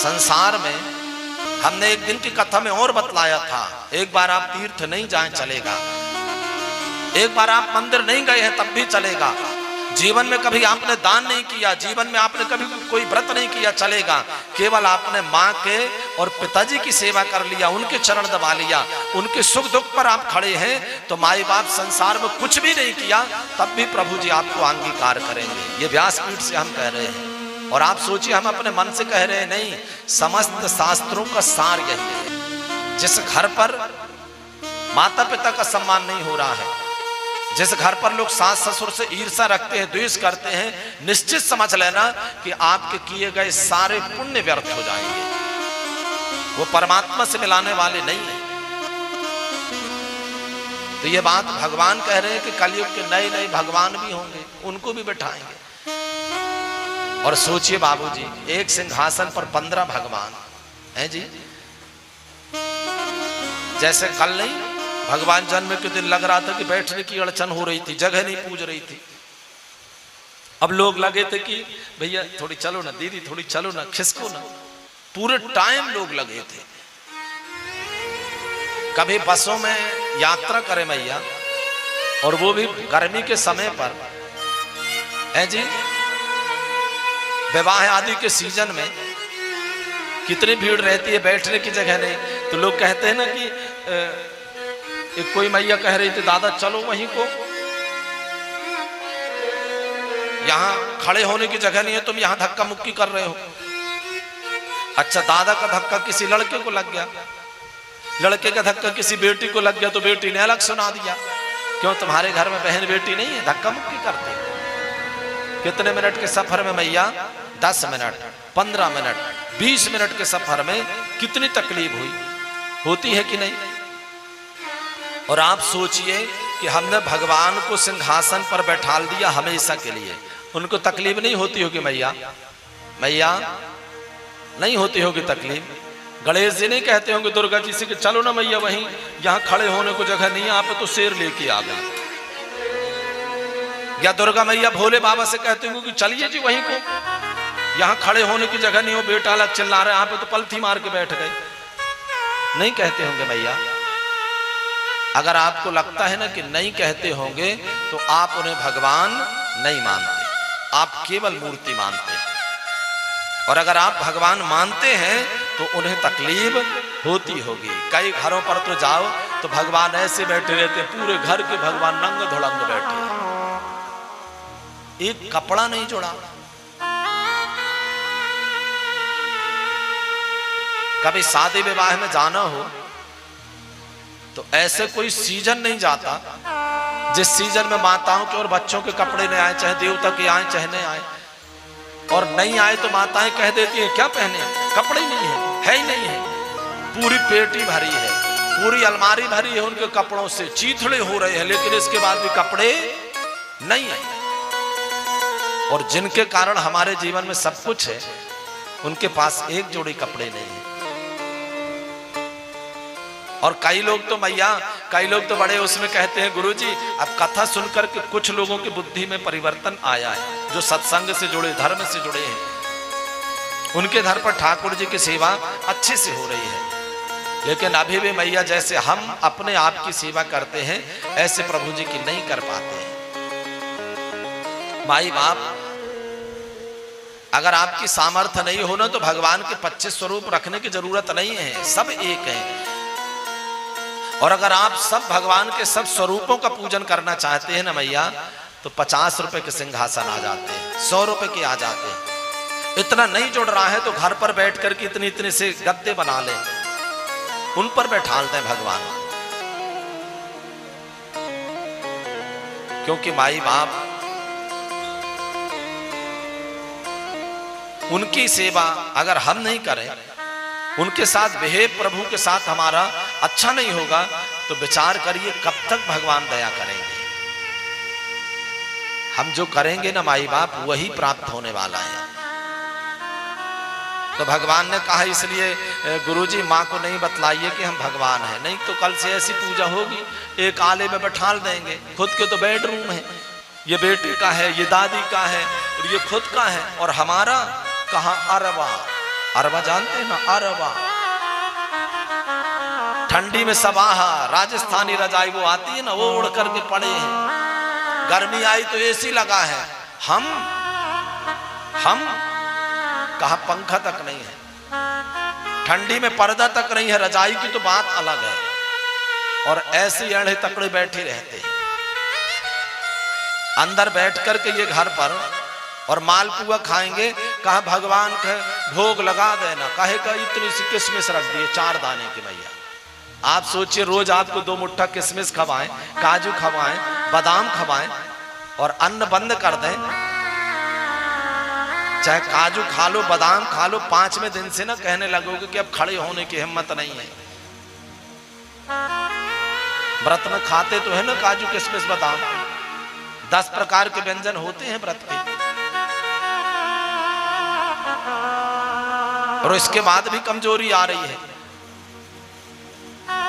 संसार में हमने एक दिन की कथा में और बतलाया था, एक बार आप तीर्थ नहीं जाएं चलेगा, एक बार आप मंदिर नहीं गए हैं तब भी चलेगा, जीवन में कभी आपने दान नहीं किया, जीवन में आपने कभी कोई व्रत नहीं किया चलेगा, केवल आपने माँ के और पिताजी की सेवा कर लिया, उनके चरण दबा लिया, उनके सुख दुख पर आप खड़े हैं, तो माई बाप संसार में कुछ भी नहीं किया तब भी प्रभु जी आपको अंगीकार करेंगे। ये व्यासपीठ से हम कह रहे हैं। और आप सोचिए, हम अपने मन से कह रहे हैं नहीं, समस्त शास्त्रों का सार यही है। जिस घर पर माता पिता का सम्मान नहीं हो रहा है, जिस घर पर लोग सास ससुर से ईर्ष्या रखते हैं, द्वेष करते हैं, निश्चित समझ लेना कि आपके किए गए सारे पुण्य व्यर्थ हो जाएंगे, वो परमात्मा से मिलाने वाले नहीं है। तो ये बात भगवान कह रहे हैं कि कलयुग के नए नए भगवान भी होंगे, उनको भी बैठाएंगे। और सोचिए बाबूजी, एक सिंहासन पर 15 भगवान हैं जी। जैसे कल नहीं भगवान जन्म के दिन लग रहा था कि बैठने की अड़चन हो रही थी, जगह नहीं पूज रही थी। अब लोग लगे थे कि भैया थोड़ी चलो ना, दीदी थोड़ी चलो ना, खिसको ना, पूरे टाइम लोग लगे थे। कभी बसों में यात्रा करे मैया, और वो भी गर्मी के समय पर है जी, विवाह आदि के सीजन में कितनी भीड़ रहती है, बैठने की जगह नहीं। तो लोग कहते हैं ना कि एक कोई मैया कह रही थी, दादा चलो वहीं को, यहां खड़े होने की जगह नहीं है, तुम यहां धक्का मुक्की कर रहे हो। अच्छा, दादा का धक्का किसी लड़के को लग गया, लड़के का धक्का किसी बेटी को लग गया, तो बेटी ने अलग सुना दिया, क्यों तुम्हारे घर में बहन बेटी नहीं है, धक्का मुक्की करते। कितने मिनट के सफर में मैया, 10 मिनट, 15 मिनट, 20 मिनट के सफर में कितनी तकलीफ हुई, होती है कि नहीं। और आप सोचिए कि हमने भगवान को सिंहासन पर बैठाल दिया हमेशा के लिए, उनको तकलीफ नहीं होती होगी मैया, मैया नहीं होती होगी तकलीफ। गणेश जी नहीं कहते होंगे दुर्गा जी से कि चलो ना मैया वहीं, यहां खड़े होने को जगह नहीं है, आप तो शेर लेके आ गए। या दुर्गा मैया भोले बाबा से कहते होंगे कि चलिए जी वहीं को, यहां खड़े होने की जगह नहीं हो, बेटा अलग चिल्ला रहे, यहाँ पे तो पलथी मार के बैठ गए। नहीं कहते होंगे मैया। अगर आपको लगता है ना कि नहीं कहते होंगे, तो आप उन्हें भगवान नहीं मानते, आप केवल मूर्ति मानते हैं। और अगर आप भगवान मानते हैं तो उन्हें तकलीफ होती होगी। कई घरों पर तो जाओ तो भगवान ऐसे बैठे रहते, पूरे घर के भगवान नंग धुलंग बैठे, एक कपड़ा नहीं जोड़ा। कभी शादी विवाह में जाना हो तो ऐसे कोई सीजन नहीं जाता जिस सीजन में माताओं के और बच्चों के कपड़े नहीं आए, चाहे देवता के आए चाहे नहीं आए। और नहीं आए तो माताएं कह देती हैं क्या पहने, कपड़े ही नहीं है ही नहीं है। पूरी पेटी भरी है, पूरी अलमारी भरी है उनके कपड़ों से, चीथड़े हो रहे हैं, लेकिन इसके बाद भी कपड़े नहीं आए। और जिनके कारण हमारे जीवन में सब कुछ है, उनके पास एक जोड़ी कपड़े नहीं है। और कई लोग तो मैया, कई लोग तो बड़े उसमें कहते हैं गुरुजी, अब कथा सुनकर के कुछ लोगों की बुद्धि में परिवर्तन आया है, जो सत्संग से जुड़े, धर्म से जुड़े हैं, उनके घर पर ठाकुर जी की सेवा अच्छे से हो रही है। लेकिन अभी भी मैया जैसे हम अपने आप की सेवा करते हैं, ऐसे प्रभु जी की नहीं कर पाते हैं। माई बाप, अगर आपकी सामर्थ्य नहीं होना तो भगवान के 25 स्वरूप रखने की जरूरत नहीं है, सब एक है। और अगर आप सब भगवान के सब स्वरूपों का पूजन करना चाहते हैं ना मैया, तो 50 रुपए के सिंहासन आ जाते हैं, 100 रुपए के आ जाते हैं। इतना नहीं जुड़ रहा है तो घर पर बैठ कर के इतने इतने से गद्दे बना लें, उन पर बैठाल दें भगवान। क्योंकि माई बाप, उनकी सेवा अगर हम नहीं करें, उनके साथ बिहेव प्रभु के साथ हमारा अच्छा नहीं होगा, तो विचार करिए कब तक भगवान दया करेंगे। हम जो करेंगे ना माई बाप, वही प्राप्त होने वाला है। तो भगवान ने कहा, इसलिए गुरुजी माँ को नहीं बतलाइए कि हम भगवान हैं, नहीं तो कल से ऐसी पूजा होगी, एक आले में बैठाल देंगे। खुद के तो बेडरूम है, ये बेटे का है, ये दादी का है, और ये खुद का है, और हमारा कहाँ अरवा। अरवा जानते हैं ना, अरवा। ठंडी में सबाहा राजस्थानी रजाई वो आती है ना, वो उड़ करके पड़े हैं। गर्मी आई तो एसी लगा है। हम कहा पंखा तक नहीं है, ठंडी में पर्दा तक नहीं है, रजाई की तो बात अलग है। और ऐसे एड़े तकड़े बैठे रहते हैं अंदर बैठ करके ये घर पर, और मालपुआ खाएंगे। कहा भगवान के भोग लगा देना, कहे का इतनी सी किशमिश रख दिए 4 दाने की भैया। आप सोचिए रोज आपको 2 मुट्ठा किशमिश खवाएं, काजू खवाएं, बादाम खवाएं और अन्न बंद कर दें। चाहे काजू खा लो, बादाम खा लो, 5वें दिन से ना कहने लगोगे कि अब खड़े होने की हिम्मत नहीं है। व्रत में खाते तो है ना काजू किशमिश बादाम, 10 प्रकार के व्यंजन होते हैं व्रत के, और इसके बाद भी कमजोरी आ रही है।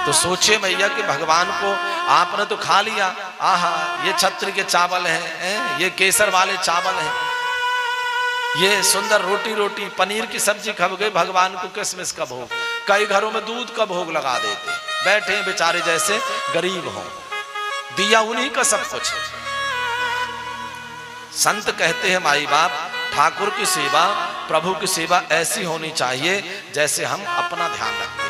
तो सोचिए भैया कि भगवान को आपने तो खा लिया, आहा ये छत्र के चावल हैं, ये केसर वाले चावल हैं, ये सुंदर रोटी पनीर की सब्जी खब गए, भगवान को किशमिश का भोग। कई घरों में दूध का भोग लगा देते, बैठे बेचारे जैसे गरीब हों, दिया उन्हीं का सब कुछ। संत कहते हैं माई बाप, ठाकुर की सेवा, प्रभु की सेवा ऐसी होनी चाहिए जैसे हम अपना ध्यान रखते हैं।